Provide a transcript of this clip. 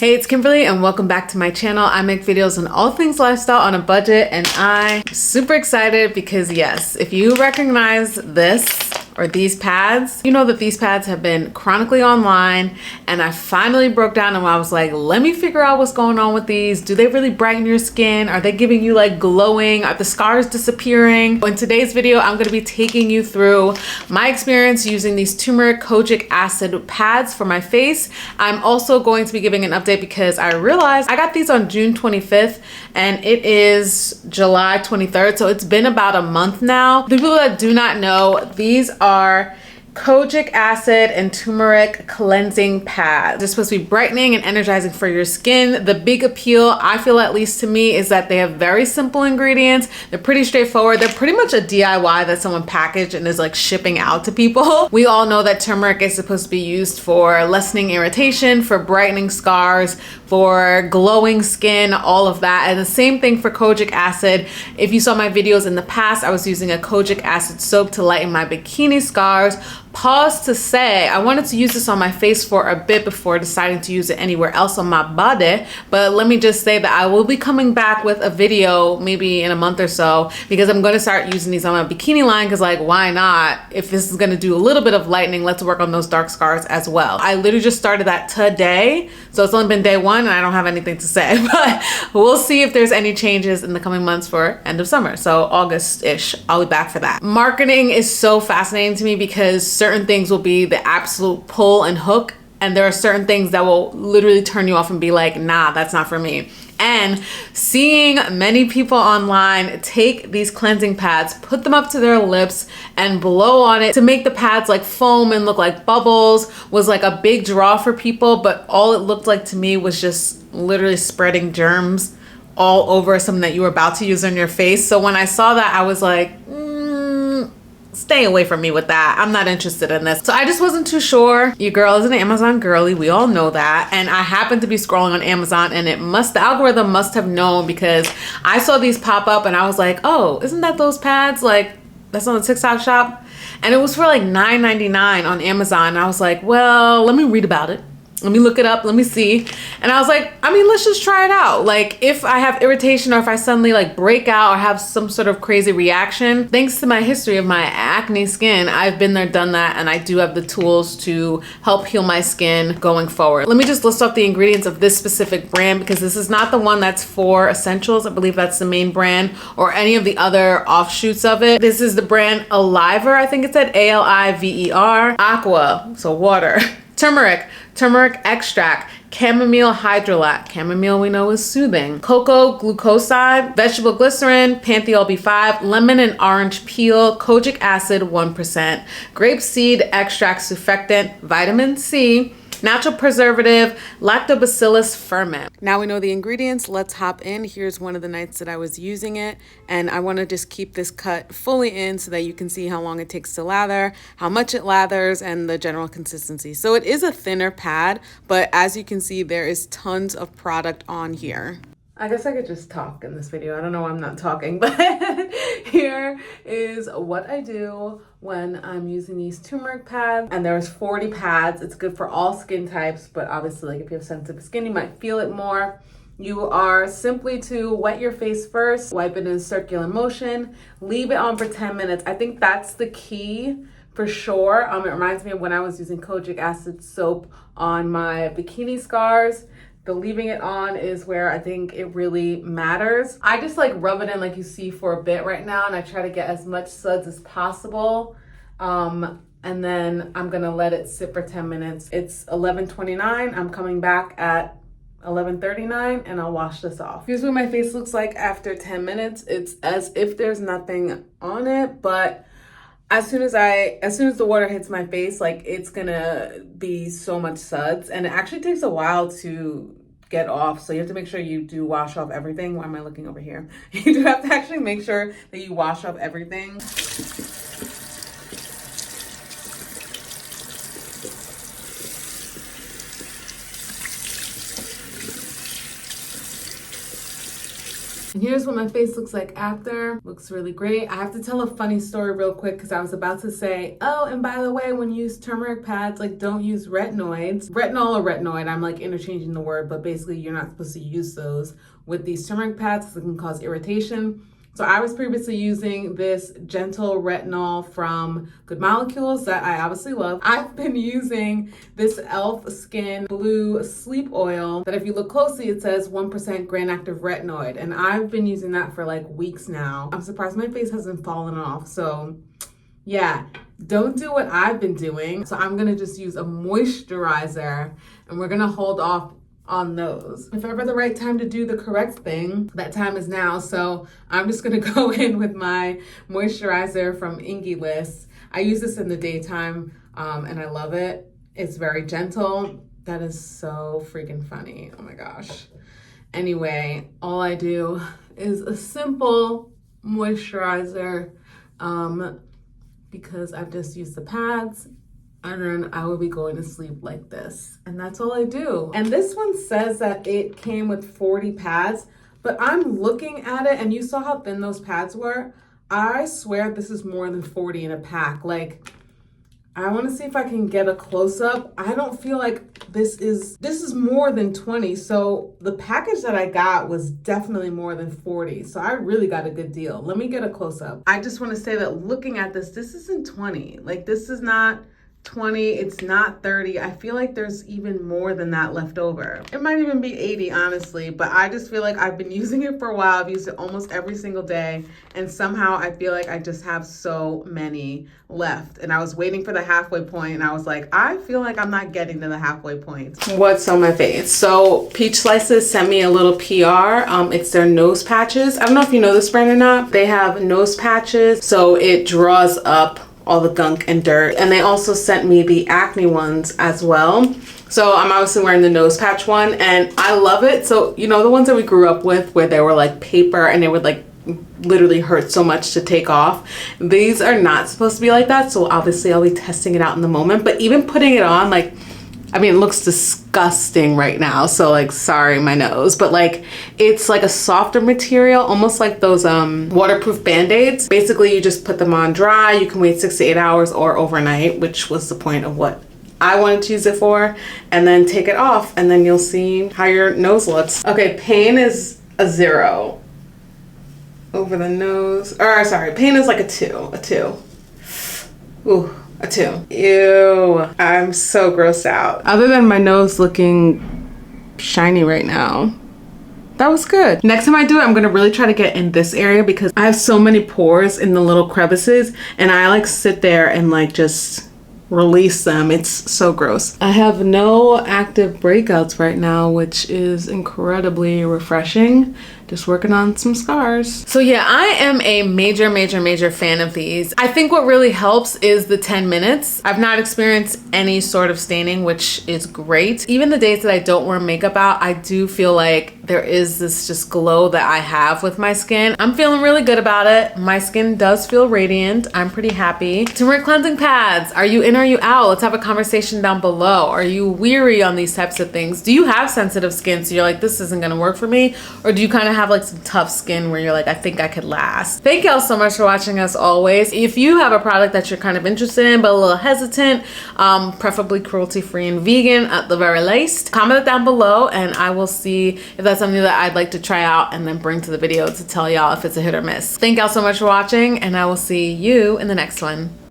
Hey, it's Kimberlee and welcome back to my channel. I make videos on all things lifestyle on a budget and I'm super excited because yes, if you recognize this or these pads, you know that these pads have been chronically online and I finally broke down and I was like, let me figure out what's going on with these. Do they really brighten your skin? Are they giving you like glowing? Are the scars disappearing? In today's video, I'm gonna be taking you through my experience using these turmeric kojic acid pads for my face. I'm also going to be giving an update because I realized I got these on June 25th and it is July 23rd. So it's been about a month now. The people that do not know, these are kojic acid and turmeric cleansing pads. They're supposed to be brightening and energizing for your skin. The big appeal, I feel at least to me, is that they have very simple ingredients. They're pretty straightforward. They're pretty much a DIY that someone packaged and is like shipping out to people. We all know that turmeric is supposed to be used for lessening irritation, for brightening scars, for glowing skin, all of that. And the same thing for kojic acid. If you saw my videos in the past, I was using a kojic acid soap to lighten my bikini scars. Pause to say, I wanted to use this on my face for a bit before deciding to use it anywhere else on my body. But let me just say that I will be coming back with a video maybe in a month or so because I'm going to start using these on my bikini line because like, why not? If this is going to do a little bit of lightening, let's work on those dark scars as well. I literally just started that today. So it's only been day one and I don't have anything to say, but we'll see if there's any changes in the coming months for end of summer. So August-ish, I'll be back for that. Marketing is so fascinating to me because certain things will be the absolute pull and hook, and there are certain things that will literally turn you off and be like, nah, that's not for me. And seeing many people online take these cleansing pads, put them up to their lips and blow on it to make the pads like foam and look like bubbles was like a big draw for people, but all it looked like to me was just literally spreading germs all over something that you were about to use on your face. So when I saw that, I was like, stay away from me with that. I'm not interested in this. So I just wasn't too sure. Your girl is an Amazon girly. We all know that. And I happened to be scrolling on Amazon and the algorithm must have known because I saw these pop up and I was like, oh, isn't that those pads? Like that's on the TikTok shop. And it was for like $9.99 on Amazon. And I was like, well, let me read about it. Let me look it up. Let me see. And I was like, I mean, let's just try it out. Like if I have irritation or if I suddenly like break out or have some sort of crazy reaction, thanks to my history of my acne skin, I've been there, done that. And I do have the tools to help heal my skin going forward. Let me just list off the ingredients of this specific brand because this is not the one that's for essentials. I believe that's the main brand or any of the other offshoots of it. This is the brand Aliver. I think it said A-L-I-V-E-R. Aqua, so water. Turmeric extract, chamomile hydrolat, chamomile we know is soothing, cocoa glucoside, vegetable glycerin, panthenol B5, lemon and orange peel, kojic acid 1%, grapeseed extract surfactant, vitamin C, natural preservative, lactobacillus ferment. Now we know the ingredients, let's hop in. Here's one of the nights that I was using it and I want to just keep this cut fully in so that you can see how long it takes to lather, how much it lathers, and the general consistency. So it is a thinner pad, but as you can see, there is tons of product on here. I guess I could just talk in this video. I don't know why I'm not talking, but here is what I do when I'm using these turmeric pads. And there's 40 pads. It's good for all skin types, but obviously like if you have sensitive skin, you might feel it more. You are simply to wet your face first, wipe it in circular motion, leave it on for 10 minutes. I think that's the key for sure. It reminds me of when I was using kojic acid soap on my bikini scars. The leaving it on is where I think it really matters. I just like rub it in like you see for a bit right now and I try to get as much suds as possible. And then I'm gonna let it sit for 10 minutes. It's 11:29, I'm coming back at 11:39 and I'll wash this off. Here's what my face looks like after 10 minutes. It's as if there's nothing on it, but as soon as the water hits my face, like it's gonna be so much suds and it actually takes a while to get off. So you have to make sure you do wash off everything. Why am I looking over here? You do have to actually make sure that you wash off everything. And here's what my face looks like after. Looks really great. I have to tell a funny story real quick because I was about to say, oh, and by the way, when you use turmeric pads, like don't use retinoids. Retinol or retinoid, I'm like interchanging the word, but basically you're not supposed to use those with these turmeric pads because it can cause irritation. So I was previously using this gentle retinol from Good Molecules that I obviously love. I've been using this e.l.f. Skin Blue Sleep Oil that if you look closely, it says 1% Grand Active Retinoid. And I've been using that for like weeks now. I'm surprised my face hasn't fallen off. So yeah, don't do what I've been doing. So I'm gonna just use a moisturizer and we're gonna hold off on those. If ever the right time to do the correct thing, that time is now. So I'm just gonna go in with my moisturizer from List. I use this in the daytime and I love it. It's very gentle. That is so freaking funny. Oh my gosh. Anyway, all I do is a simple moisturizer because I've just used the pads. And then I will be going to sleep like this. And that's all I do. And this one says that it came with 40 pads, but I'm looking at it and you saw how thin those pads were. I swear this is more than 40 in a pack. Like, I want to see if I can get a close up. I don't feel like this is more than 20. So the package that I got was definitely more than 40. So I really got a good deal. Let me get a close up. I just want to say that looking at this isn't 20. Like this is not 20, it's not 30. I feel like there's even more than that left over. It might even be 80, honestly, but I just feel like I've been using it for a while. I've used it almost every single day, and somehow I feel like I just have so many left. And I was waiting for the halfway point, and I was like, I feel like I'm not getting to the halfway point. What's on my face? So Peach Slices sent me a little PR. It's their nose patches. I don't know if you know this brand or not. They have nose patches, so it draws up all the gunk and dirt. And they also sent me the acne ones as well. So I'm obviously wearing the nose patch one and I love it. So, you know, the ones that we grew up with where they were like paper and they would like literally hurt so much to take off. These are not supposed to be like that. So obviously I'll be testing it out in the moment, but even putting it on, like, I mean, it looks disgusting right now. So like, sorry, my nose, but like, it's like a softer material, almost like those waterproof Band-Aids. Basically, you just put them on dry. You can wait 6 to 8 hours or overnight, which was the point of what I wanted to use it for, and then take it off and then you'll see how your nose looks. Okay, pain is a 0 over the nose, or sorry, pain is like a 2. Ooh. A 2. Ew. I'm so grossed out. Other than my nose looking shiny right now, that was good. Next time I do it, I'm gonna really try to get in this area because I have so many pores in the little crevices and I like sit there and like just release them. It's so gross. I have no active breakouts right now, which is incredibly refreshing. Just working on some scars. So yeah, I am a major fan of these. I think what really helps is the 10 minutes. I've not experienced any sort of staining, which is great. Even the days that I don't wear makeup out, I do feel like there is this just glow that I have with my skin. I'm feeling really good about it. My skin does feel radiant. I'm pretty happy. Turmeric cleansing pads. Are you in or are you out? Let's have a conversation down below. Are you weary on these types of things? Do you have sensitive skin so you're like, this isn't gonna work for me? Or do you kind of have like some tough skin where you're like, I think I could last? Thank y'all so much for watching as always. If you have a product that you're kind of interested in but a little hesitant, preferably cruelty-free and vegan at the very least, comment it down below and I will see if that's something that I'd like to try out and then bring to the video to tell y'all if it's a hit or miss. Thank y'all so much for watching and I will see you in the next one.